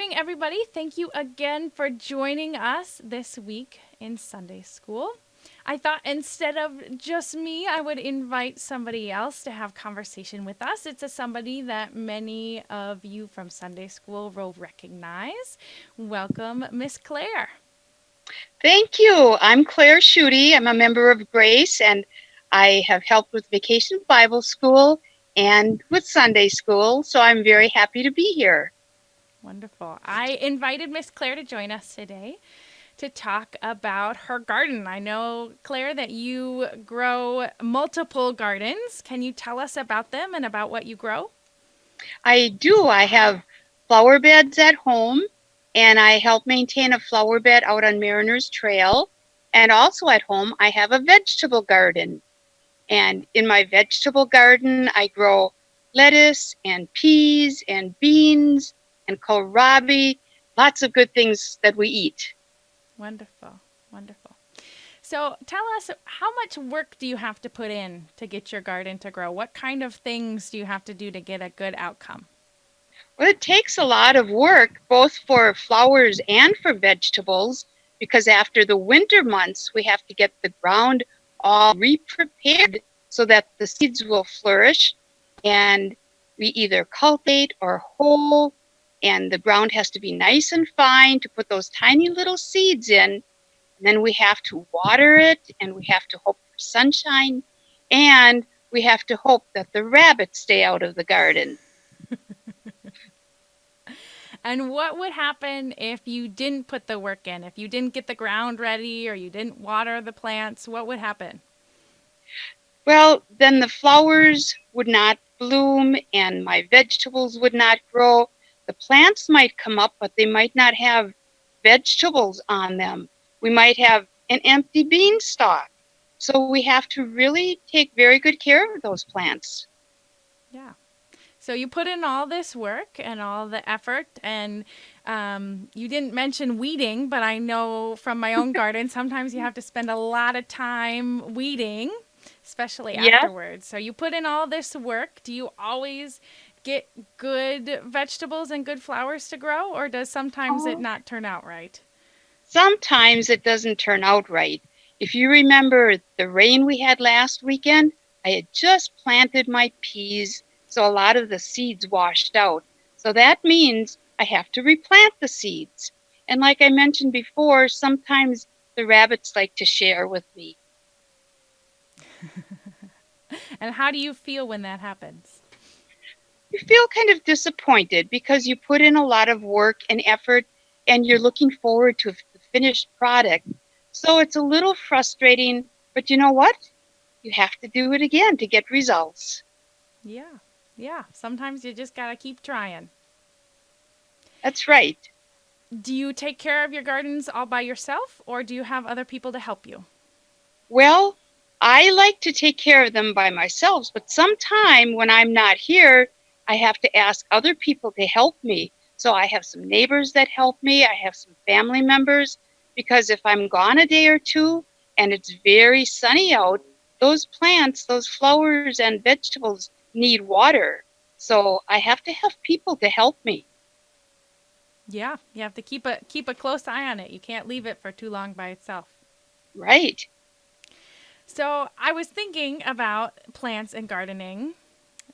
morning, everybody. Thank you again for joining us this week in Sunday school. I thought instead of just me, I would invite somebody else to have conversation with us. It's somebody that many of you from Sunday school will recognize. Welcome, Miss Claire. Thank you. I'm Claire Schutte. I'm a member of Grace, and I have helped with Vacation Bible School and with Sunday School, so I'm very happy to be here. Wonderful. I invited Miss Claire to join us today to talk about her garden. I know, Claire, that you grow multiple gardens. Can you tell us about them and about what you grow? I do. I have flower beds at home, and I help maintain a flower bed out on Mariner's Trail. And also at home, I have a vegetable garden. And in my vegetable garden, I grow lettuce and peas and beans and kohlrabi, lots of good things that we eat. Wonderful. Wonderful. So tell us, how much work do you have to put in to get your garden to grow? What kind of things do you have to do to get a good outcome? Well, it takes a lot of work, both for flowers and for vegetables, because after the winter months, we have to get the ground all re-prepared so that the seeds will flourish. And we either cultivate or hoe, and the ground has to be nice and fine to put those tiny little seeds in. And then we have to water it, and we have to hope for sunshine, and we have to hope that the rabbits stay out of the garden. And what would happen if you didn't put the work in? If you didn't get the ground ready or you didn't water the plants, what would happen? Well, then the flowers would not bloom and my vegetables would not grow. The plants might come up, but they might not have vegetables on them. We might have an empty beanstalk. So we have to really take very good care of those plants. Yeah. So you put in all this work and all the effort, and you didn't mention weeding, but I know from my own garden, sometimes you have to spend a lot of time weeding, especially Yes. afterwards. So you put in all this work. Do you always get good vegetables and good flowers to grow, or does sometimes it not turn out right? Sometimes it doesn't turn out right. If you remember the rain we had last weekend, I had just planted my peas, so a lot of the seeds washed out. So that means I have to replant the seeds. And like I mentioned before, sometimes the rabbits like to share with me. And how do you feel when that happens? You feel kind of disappointed because you put in a lot of work and effort and you're looking forward to the finished product. So it's a little frustrating, but you know what? You have to do it again to get results. Yeah. Yeah. Sometimes you just got to keep trying. That's right. Do you take care of your gardens all by yourself, or do you have other people to help you? Well, I like to take care of them by myself, but sometime when I'm not here, I have to ask other people to help me. So I have some neighbors that help me. I have some family members because if I'm gone a day or two and it's very sunny out, those plants, those flowers and vegetables need water. So I have to have people to help me. Yeah, you have to keep a close eye on it. You can't leave it for too long by itself. Right. So, I was thinking about plants and gardening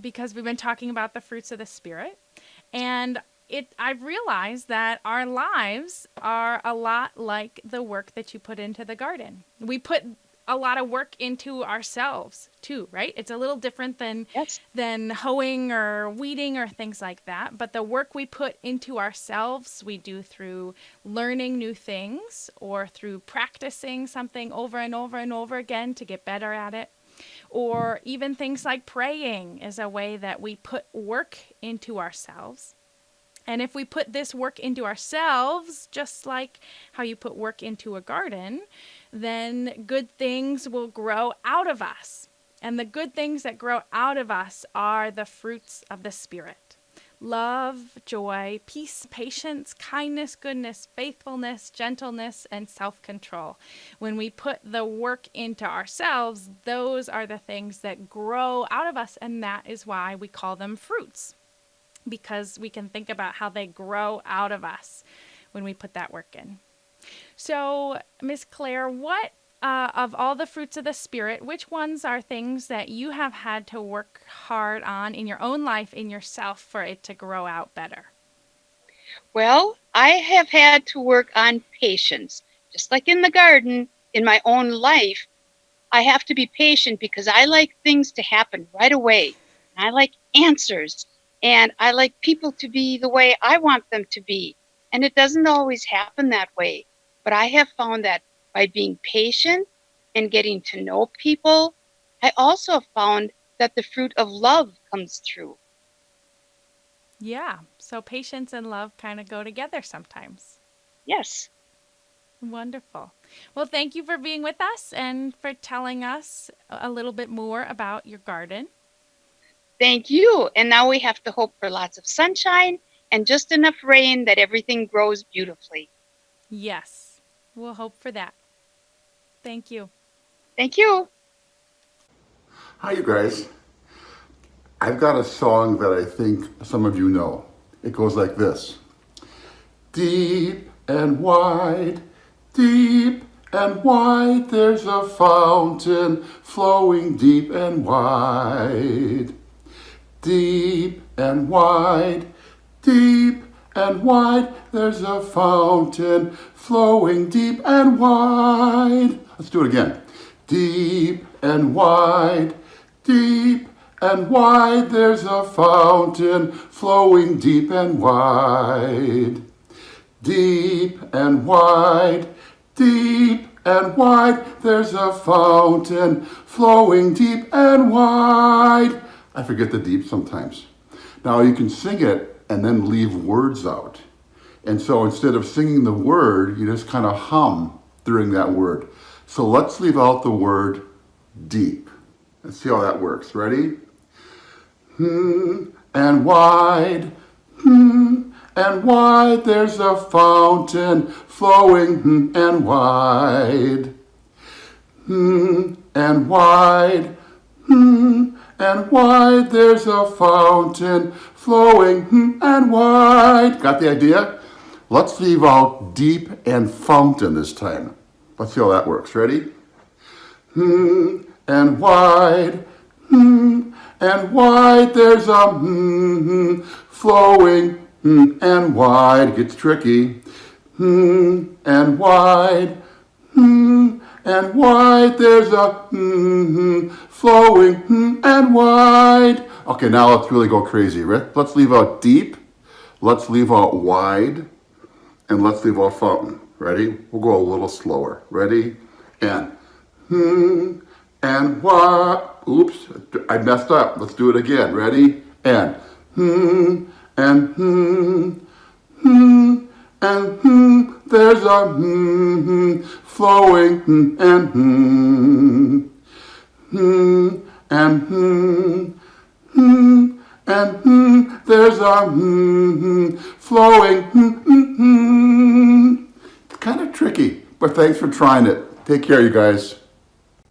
because we've been talking about the fruits of the spirit, and I've realized that our lives are a lot like the work that you put into the garden. We put a lot of work into ourselves too, right? It's a little different Yes. than hoeing or weeding or things like that, but the work we put into ourselves, we do through learning new things or through practicing something over and over and over again to get better at it. Or even things like praying is a way that we put work into ourselves. And if we put this work into ourselves, just like how you put work into a garden, then good things will grow out of us. And the good things that grow out of us are the fruits of the Spirit: love, joy, peace, patience, kindness, goodness, faithfulness, gentleness, and self control. When we put the work into ourselves, those are the things that grow out of us, and that is why we call them fruits. because we can think about how they grow out of us when we put that work in. So, Miss Claire, what of all the fruits of the Spirit, which ones are things that you have had to work hard on in your own life, in yourself, for it to grow out better? Well, I have had to work on patience. Just like in the garden, in my own life, I have to be patient because I like things to happen right away. I like answers, and I like people to be the way I want them to be. And it doesn't always happen that way. But I have found that by being patient and getting to know people, I also found that the fruit of love comes through. Yeah, so patience and love kind of go together sometimes. Yes. Wonderful. Well, thank you for being with us and for telling us a little bit more about your garden. Thank you. And now we have to hope for lots of sunshine and just enough rain that everything grows beautifully. Yes, we'll hope for that. Thank you. Thank you. Hi, you guys. I've got a song that I think some of you know. It goes like this: deep and wide, there's a fountain flowing deep and wide. Deep and wide, deep and wide, there's a fountain flowing deep and wide. Let's do it again. Deep and wide, deep and wide, there's a fountain flowing deep and wide. Deep and wide, deep and wide, there's a fountain flowing deep and wide. I forget the deep sometimes. Now you can sing it and then leave words out. And so instead of singing the word, you just kind of hum during that word. So let's leave out the word deep. Let's see how that works. Ready? And wide, and wide, there's a fountain flowing and wide. And wide, and wide, there's a fountain flowing and wide. Got the idea? Let's leave out deep and fountain this time. Let's see how that works. Ready? And wide, and wide, there's a flowing and wide. Gets tricky. And wide, and wide, there's a flowing and wide. Okay, now let's really go crazy. Let's leave out deep, let's leave out wide, and let's leave out fountain. Ready? We'll go a little slower. Ready? And wide. Oops, I messed up. Let's do it again. Ready? And there's a flowing and there's a flowing. Kind of tricky, but thanks for trying it. Take care, you guys.